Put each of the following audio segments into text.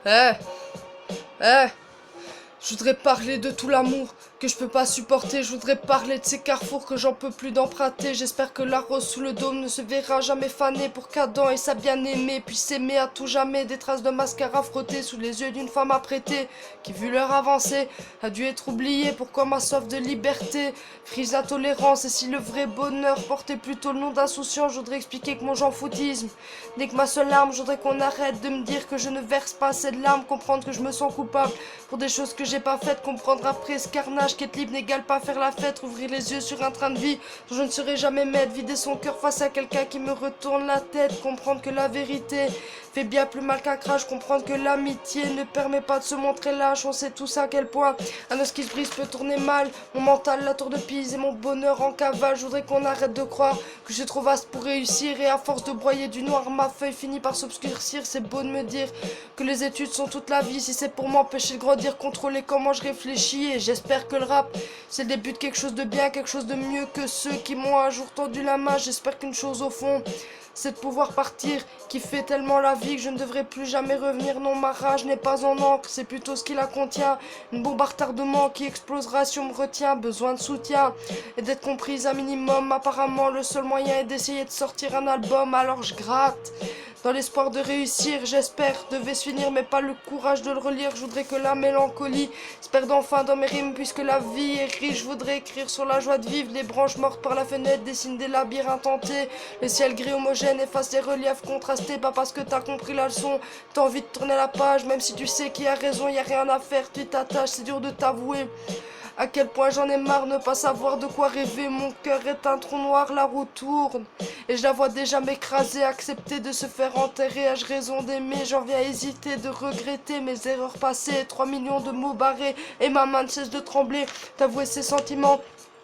Eh, eh, je voudrais parler de tout l'amour que je peux pas supporter. Je voudrais parler de ces carrefours que j'en peux plus d'emprunter. J'espère que la rose sous le dôme ne se verra jamais fanée pour qu'Adam et sa bien-aimée puissent s'aimer à tout jamais. Des traces de mascara frottées sous les yeux d'une femme apprêtée qui, vu leur avancée, a dû être oubliée. Pourquoi ma soif de liberté frise la tolérance? Et si le vrai bonheur portait plutôt le nom d'insouciance, je voudrais expliquer que mon j'en foutisme n'est que ma seule arme. Je voudrais qu'on arrête de me dire que je ne verse pas assez de larmes. Comprendre que je me sens coupable pour des choses que j'ai pas faites. Comprendre après ce carnage qu'être libre n'égale pas faire la fête. Ouvrir les yeux sur un train de vie dont je ne serai jamais maître. Vider son cœur face à quelqu'un qui me retourne la tête. Comprendre que la vérité fait bien plus mal qu'un crash. Comprendre que l'amitié ne permet pas de se montrer lâche. On sait tous à quel point un os qui se brise peut tourner mal. Mon mental, la tour de Pise et mon bonheur en cavale. Je voudrais qu'on arrête de croire que j'ai trop vaste pour réussir. Et à force de broyer du noir, ma feuille finit par s'obscurcir. C'est beau de me dire que les études sont toute la vie. Si c'est pour m'empêcher de grandir, contrôler comment je réfléchis. Et j'espère que le rap, c'est le début de quelque chose de bien, quelque chose de mieux que ceux qui m'ont un jour tendu la main. J'espère qu'une chose au fond, c'est de pouvoir partir, qui fait tellement la vie que je ne devrais plus jamais revenir. Non, ma rage n'est pas en encre, c'est plutôt ce qui la contient. Une bombe à retardement qui explosera si on me retient. Besoin de soutien et d'être comprise un minimum. Apparemment, le seul moyen est d'essayer de sortir un album. Alors je gratte dans l'espoir de réussir, j'espère, devait se finir, mais pas le courage de le relire. Je voudrais que la mélancolie se perde enfin dans mes rimes, puisque la vie est riche. Je voudrais écrire sur la joie de vivre, les branches mortes par la fenêtre, dessine des labyrinthes hantés. Le ciel gris homogène efface les reliefs contrastés, pas parce que t'as compris la leçon. T'as envie de tourner la page, même si tu sais qui a raison, y a rien à faire, tu t'attaches, c'est dur de t'avouer. À quel point j'en ai marre, ne pas savoir de quoi rêver. Mon cœur est un trou noir, la roue tourne. Et je la vois déjà m'écraser, accepter de se faire enterrer. Ai-je raison d'aimer? J'en viens à hésiter, de regretter mes erreurs passées. 3 millions de mots barrés et ma main ne cesse de trembler. T'avouer ses sentiments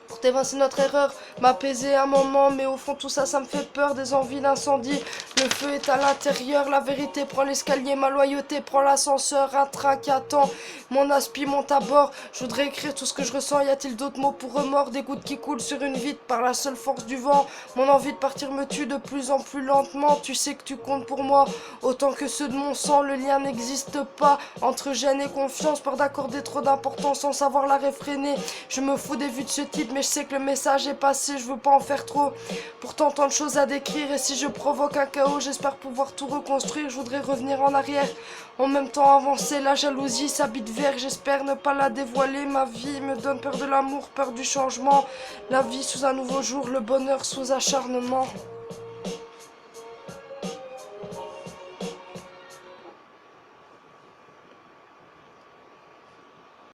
pour t'évincer notre erreur, m'apaiser un moment, mais au fond tout ça, ça me fait peur, des envies d'incendie. Le feu est à l'intérieur, la vérité prend l'escalier, ma loyauté prend l'ascenseur, un train qui attend, mon aspi monte à bord. Je voudrais écrire tout ce que je ressens, y a-t-il d'autres mots pour remords? Des gouttes qui coulent sur une vitre par la seule force du vent. Mon envie de partir me tue de plus en plus lentement, tu sais que tu comptes pour moi, autant que ceux de mon sang, le lien n'existe pas entre gêne et confiance, peur d'accorder trop d'importance sans savoir la réfréner. Je me fous des vues de ce type, mais je sais que le message est passé, je veux pas en faire trop. Pourtant tant de choses à décrire, et si je provoque un chaos, j'espère pouvoir tout reconstruire. Je voudrais revenir en arrière, en même temps avancer. La jalousie s'habite vert, j'espère ne pas la dévoiler. Ma vie me donne peur de l'amour, peur du changement. La vie sous un nouveau jour, le bonheur sous acharnement.